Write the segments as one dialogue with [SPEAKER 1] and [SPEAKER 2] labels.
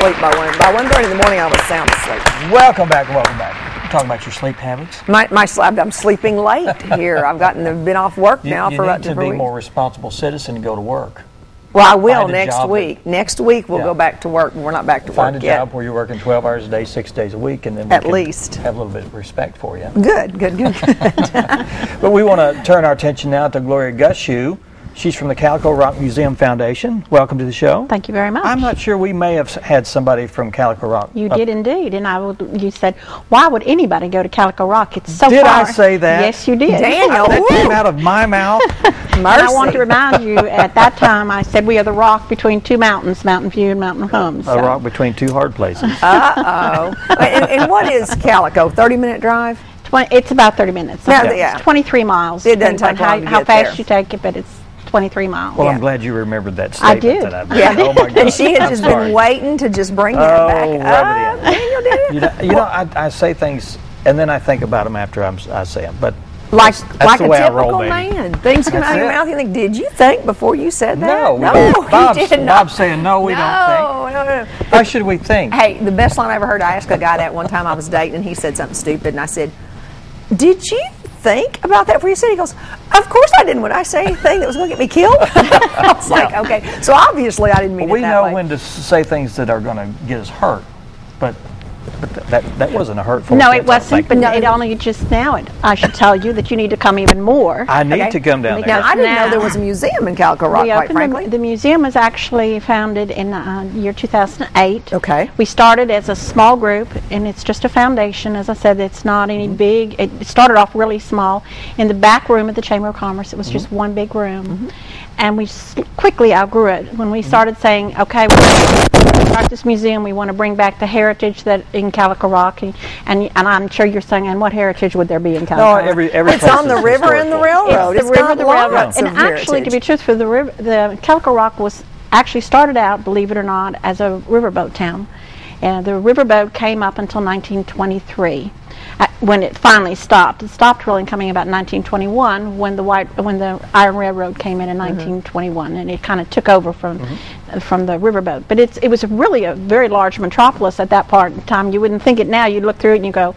[SPEAKER 1] asleep by 1:30 in the morning. I was sound asleep.
[SPEAKER 2] Welcome back. Welcome back. We're talking about your sleep habits.
[SPEAKER 1] I'm sleeping late here. I've been off work now for about 2 weeks.
[SPEAKER 2] You need to be more responsible citizen and go to work.
[SPEAKER 1] Well, I will next week. Next week we'll go back to work. We're not back to work yet.
[SPEAKER 2] Find a job where you're working 12 hours a day, 6 days a week, and then we
[SPEAKER 1] at least
[SPEAKER 2] have a little bit of respect for you.
[SPEAKER 1] Good.
[SPEAKER 2] But we want to turn our attention now to Gloria Gushue. She's from the Calico Rock Museum Foundation. Welcome to the show.
[SPEAKER 3] Thank you very much.
[SPEAKER 2] I'm not sure we may have had somebody from Calico Rock.
[SPEAKER 3] You did indeed, and you said, why would anybody go to Calico Rock? It's so far.
[SPEAKER 2] Did I say that?
[SPEAKER 3] Yes, you did.
[SPEAKER 1] Daniel,
[SPEAKER 2] that came out of my mouth.
[SPEAKER 3] And I want to remind you, at that time, I said we are the rock between two mountains, Mountain View and Mountain Home.
[SPEAKER 2] A rock between two hard places.
[SPEAKER 1] And what is Calico? 30-minute drive?
[SPEAKER 3] It's about 30 minutes.
[SPEAKER 1] Yeah.
[SPEAKER 3] It's 23 miles.
[SPEAKER 1] It doesn't take long to
[SPEAKER 3] how
[SPEAKER 1] get
[SPEAKER 3] fast
[SPEAKER 1] there.
[SPEAKER 3] you take it, but it's 23 miles.
[SPEAKER 2] Well, I'm glad you remembered that statement.
[SPEAKER 3] I did.
[SPEAKER 2] That I made. Oh my God.
[SPEAKER 1] And she has just been waiting to just bring that back up.
[SPEAKER 2] Daniel did it. You know, I say things and then I think about them after I say them. But
[SPEAKER 1] like
[SPEAKER 2] that's
[SPEAKER 1] a
[SPEAKER 2] the way I
[SPEAKER 1] typical
[SPEAKER 2] roll, baby.
[SPEAKER 1] man. Things come out of your mouth. You think, did you think before you said that?
[SPEAKER 2] No,
[SPEAKER 1] he did not.
[SPEAKER 2] Bob's saying no. We don't think.
[SPEAKER 1] No.
[SPEAKER 2] How should we think?
[SPEAKER 1] Hey, the best line I ever heard. I asked a guy that one time I was dating, and he said something stupid, and I said, "Did you think about that before you said it?" He goes, "Of course I didn't. When I say anything that was going to get me killed." I was like, okay. So obviously I didn't mean it that way.
[SPEAKER 2] We know when to say things that are going to get us hurt, but that wasn't a hurtful.
[SPEAKER 3] No, it wasn't. But it only just now. I should tell you that you need to come even more.
[SPEAKER 2] I need to come down there.
[SPEAKER 1] I didn't know there was a museum in Calico Rock. Quite frankly,
[SPEAKER 3] the museum was actually founded in year 2008.
[SPEAKER 1] Okay.
[SPEAKER 3] We started as a small group, and it's just a foundation. As I said, it's not any big. It started off really small in the back room of the Chamber of Commerce. It was just one big room, and we quickly outgrew it when we started saying, "Okay, we're going to start this museum. We want to bring back the heritage that in Calico Rock," and I'm sure you're saying, "And what heritage would there be in Calico Rock?"
[SPEAKER 2] Every
[SPEAKER 1] it's on the river and the railroad.
[SPEAKER 3] It's the river, the railroad, and actually, to be truthful, the Calico Rock was actually started out, believe it or not, as a riverboat town, and the riverboat came up until 1923. When it finally stopped. It stopped really coming about 1921 when the Iron Railroad came in 1921, and it kind of took over from the riverboat. But it was really a very large metropolis at that part in time. You wouldn't think it now. You'd look through it and you go,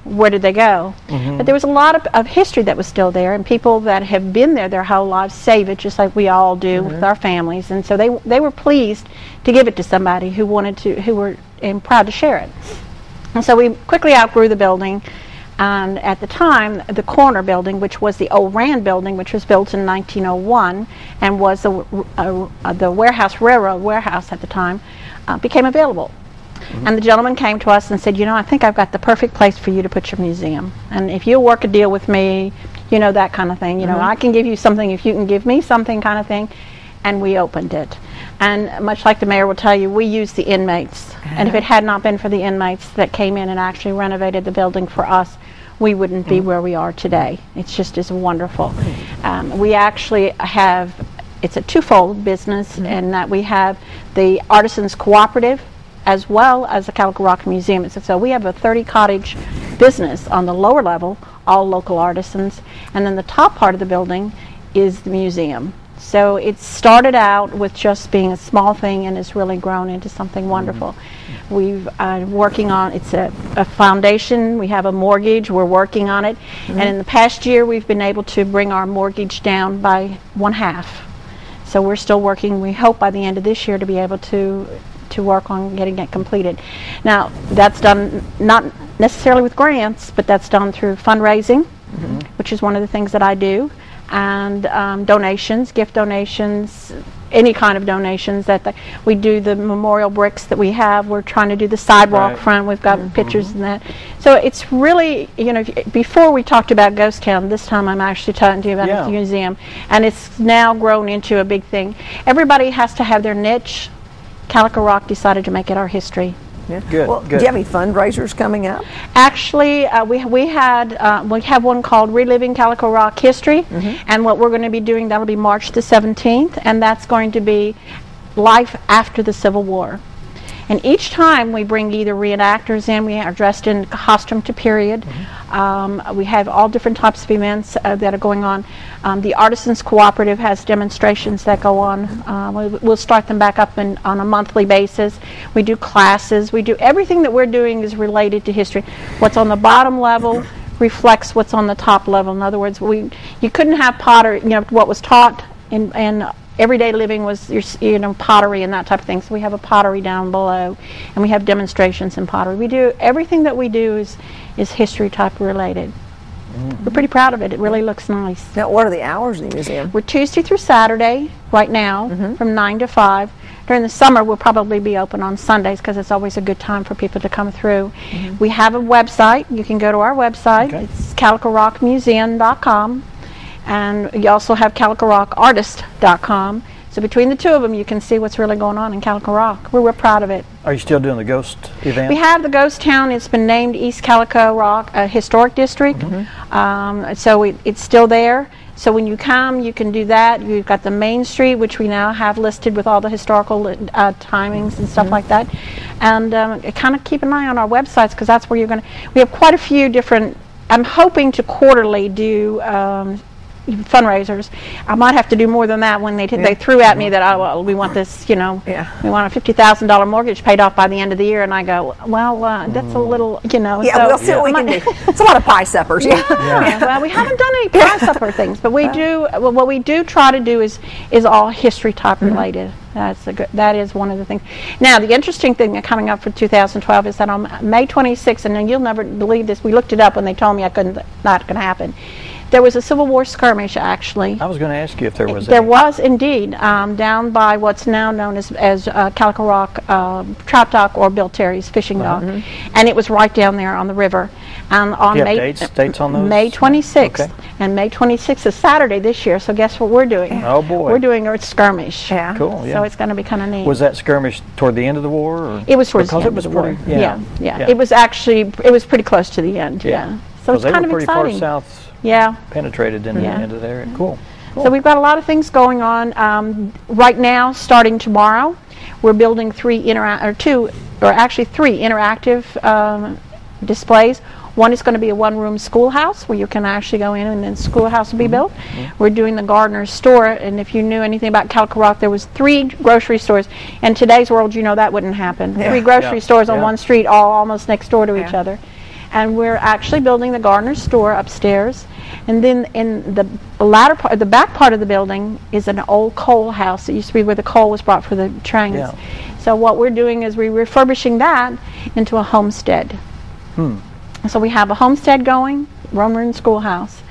[SPEAKER 3] where did they go? But there was a lot of history that was still there, and people that have been there their whole lives save it, just like we all do with our families. And so they were pleased to give it to somebody who were proud to share it. And so we quickly outgrew the building, and at the time, the corner building, which was the old Rand building, which was built in 1901 and was the railroad warehouse at the time, became available. And the gentleman came to us and said, I think I've got the perfect place for you to put your museum. And if you'll work a deal with me, that kind of thing. I can give you something if you can give me something kind of thing. And we opened it. And much like the mayor will tell you, we used the inmates. And if it had not been for the inmates that came in and actually renovated the building for us, we wouldn't be where we are today. It's just as wonderful. We actually have, it's a twofold business, in that we have the Artisans Cooperative as well as the Calico Rock Museum. So we have a 30-cottage business on the lower level, all local artisans. And then the top part of the building is the museum. So it started out with just being a small thing and has really grown into something wonderful. We've working on, it's a foundation, we have a mortgage, we're working on it. And in the past year we've been able to bring our mortgage down by 1/2. So we're still working, we hope by the end of this year to be able to work on getting it completed. Now that's done not necessarily with grants, but that's done through fundraising, which is one of the things that I do. And donations, gift donations, any kind of donations we do. The memorial bricks that we have, we're trying to do the sidewalk front, we've got pictures and that. So it's really, before we talked about Ghost Town, this time I'm actually talking to you about the museum, and it's now grown into a big thing. Everybody has to have their niche. Calico Rock decided to make it our history.
[SPEAKER 1] Yeah. Good. Well, do you have any fundraisers coming up?
[SPEAKER 3] Actually, we have one called Reliving Calico Rock History, and what we're going to be doing, that'll be March the 17th, and that's going to be life after the Civil War. And each time we bring either reenactors in, we are dressed in costume to period. We have all different types of events that are going on. The Artisans Cooperative has demonstrations that go on. We'll start them back up on a monthly basis. We do classes. We do everything that we're doing is related to history. What's on the bottom level reflects what's on the top level. In other words, you couldn't have pottery, what was taught in everyday living was pottery and that type of thing. So we have a pottery down below, and we have demonstrations in pottery. We do everything that we do is history type related. We're pretty proud of it. It really looks nice.
[SPEAKER 1] Now, what are the hours in the museum?
[SPEAKER 3] We're Tuesday through Saturday right now from 9 to 5. During the summer, we'll probably be open on Sundays because it's always a good time for people to come through. We have a website. You can go to our website. Okay. It's calicorockmuseum.com. And you also have calicorockartist.com. So between the two of them, you can see what's really going on in Calico Rock. We're real proud of it.
[SPEAKER 2] Are you still doing the ghost event?
[SPEAKER 3] We have the ghost town. It's been named East Calico Rock Historic District. So it's still there. So when you come, you can do that. You've got the Main Street, which we now have listed with all the historical timings and stuff like that. And kind of keep an eye on our websites, because that's where you're going to... We have quite a few different... I'm hoping to quarterly do... fundraisers. I might have to do more than that when they threw at me that we want this, we want a $50,000 mortgage paid off by the end of the year, and I go, well, that's a little,
[SPEAKER 1] Yeah, so we'll see what we can do. It's a lot of pie suppers.
[SPEAKER 3] Well, we haven't done any pie supper things, but we do. Well, what we do try to do is all history type related. That is one of the things. Now, the interesting thing that coming up for 2012 is that on May 26th, and then you'll never believe this, we looked it up when they told me not going to happen. There was a Civil War skirmish, actually.
[SPEAKER 2] I was going to ask you if there was
[SPEAKER 3] There was indeed, down by what's now known as Calico Rock Trout Dock, or Bill Terry's fishing dock. And it was right down there on the river. And on
[SPEAKER 2] Do you have dates on those?
[SPEAKER 3] May 26th. Okay. And May 26th is Saturday this year, so guess what we're doing?
[SPEAKER 2] Oh, boy.
[SPEAKER 3] We're doing a skirmish.
[SPEAKER 1] Yeah.
[SPEAKER 2] Cool, yeah.
[SPEAKER 3] So it's going to be kind of neat.
[SPEAKER 2] Was that skirmish toward the end of the war? Or?
[SPEAKER 3] It was towards the end of the war. Yeah. It was actually, pretty close to the end, So it's kind of
[SPEAKER 2] pretty
[SPEAKER 3] exciting.
[SPEAKER 2] Far south. Penetrated into the area. Cool.
[SPEAKER 3] So we've got a lot of things going on. Right now, starting tomorrow, we're building three interactive displays. One is going to be a one-room schoolhouse where you can actually go in and then schoolhouse will be built. We're doing the gardener's store, and if you knew anything about Calico Rock, there was 3 grocery stores. In today's world, that wouldn't happen. 3 grocery stores on one street, all almost next door to each other. And we're actually building the gardener's store upstairs. And then in the the back part of the building is an old coal house. It used to be where the coal was brought for the trains. So what we're doing is we're refurbishing that into a homestead. So we have a homestead going, one-room schoolhouse,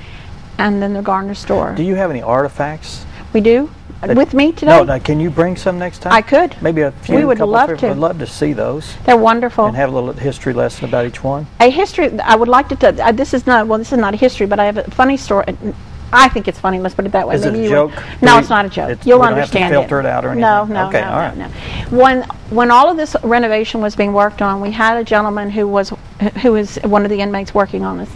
[SPEAKER 3] and then the gardener's store.
[SPEAKER 2] Do you have any artifacts?
[SPEAKER 3] We do. With me today?
[SPEAKER 2] No, can you bring some next time?
[SPEAKER 3] I could.
[SPEAKER 2] Maybe a few.
[SPEAKER 3] We would love to.
[SPEAKER 2] We'd love to see those.
[SPEAKER 3] They're wonderful.
[SPEAKER 2] And have a little history lesson about each one.
[SPEAKER 3] A history, I would like to tell, this is not a history, but I have a funny story. I think it's funny, let's put it that way.
[SPEAKER 2] Is it a joke?
[SPEAKER 3] No, it's not a joke. You'll understand
[SPEAKER 2] it. Filter it out or anything?
[SPEAKER 3] No.
[SPEAKER 2] Okay, all right.
[SPEAKER 3] No. When all of this renovation was being worked on, we had a gentleman who was one of the inmates working on this.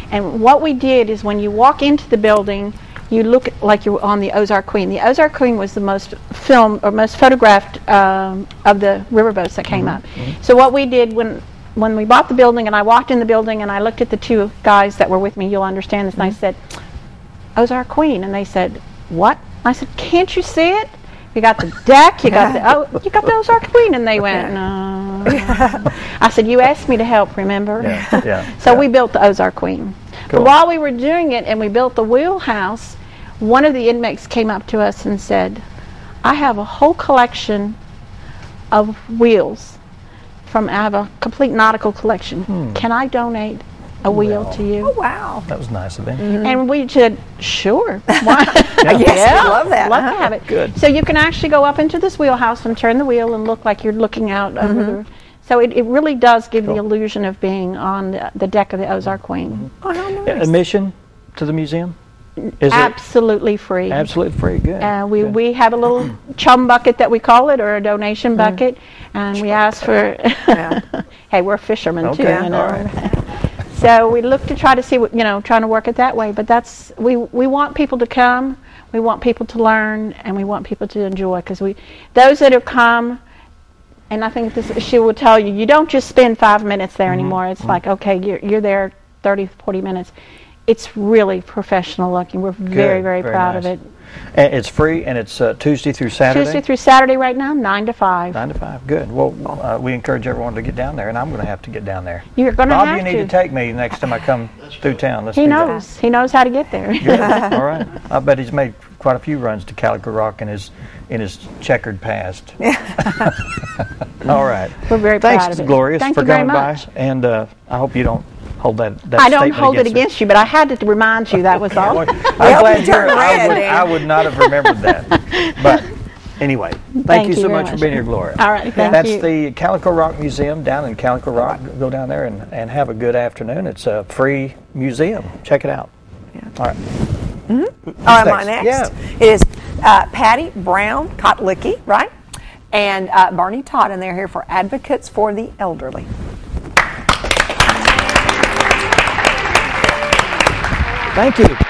[SPEAKER 3] And what we did is when you walk into the building, you look like you're on the Ozark Queen. The Ozark Queen was the most photographed of the riverboats that came up. So what we did when we bought the building, and I walked in the building and I looked at the 2 guys that were with me, you'll understand this, and I said, Ozark Queen, and they said, what? I said, can't you see it? You got the deck, you got the Ozark Queen, and they went, no. I said, you asked me to help, remember? So we built the Ozark Queen. Cool. But while we were doing it and we built the wheelhouse, one of the inmates came up to us and said, I have a whole collection of wheels. I have a complete nautical collection. Can I donate a wheel to you?
[SPEAKER 1] Oh, wow.
[SPEAKER 2] That was nice of him.
[SPEAKER 3] And we said, sure. Why?
[SPEAKER 1] Yes, we love that.
[SPEAKER 3] Love to have it.
[SPEAKER 2] Good.
[SPEAKER 3] So you can actually go up into this wheelhouse and turn the wheel and look like you're looking out over the... So it really does give the illusion of being on the deck of the Ozark Queen.
[SPEAKER 1] Oh, how nice.
[SPEAKER 2] Admission to the museum? Is
[SPEAKER 3] absolutely free.
[SPEAKER 2] Absolutely free, good.
[SPEAKER 3] We have a little chum bucket that we call it, or a donation bucket, and we ask for, hey, we're fishermen too, you know.
[SPEAKER 2] All right.
[SPEAKER 3] So we look to try to see, trying to work it that way, but we want people to come, we want people to learn, and we want people to enjoy, because those that have come, And I think she will tell you, you don't just spend 5 minutes there anymore. It's like, okay, you're there 30, 40 minutes. It's really professional looking. We're very, very proud of it.
[SPEAKER 2] And it's free, and it's Tuesday through Saturday?
[SPEAKER 3] Tuesday through Saturday right now, 9 to 5.
[SPEAKER 2] 9 to 5, good. Well, we encourage everyone to get down there, and I'm going to have to get down there.
[SPEAKER 3] You're going to have to.
[SPEAKER 2] Bob, you need to take me next time I come through town.
[SPEAKER 3] He knows. He knows how to get there.
[SPEAKER 2] Good. All right. I bet he's made quite a few runs to Calico Rock in his checkered past. All right.
[SPEAKER 3] We're very proud of it.
[SPEAKER 2] Thanks, Gloria, for coming by, and I hope you don't hold that
[SPEAKER 3] I don't hold it against you, but I had to remind you, that was all.
[SPEAKER 2] I'm glad I would not have remembered that. But anyway, thank you so much for being here, Gloria.
[SPEAKER 3] All right, thank
[SPEAKER 2] That's
[SPEAKER 3] you.
[SPEAKER 2] the Calico Rock Museum down in Calico Rock. Go down there and have a good afternoon. It's a free museum. Check it out.
[SPEAKER 1] Yeah.
[SPEAKER 2] All right.
[SPEAKER 1] All right, my next is Patty Brown Kotlicki, right? And Barney Todd, and they're here for Advocates for the Elderly.
[SPEAKER 2] Thank you.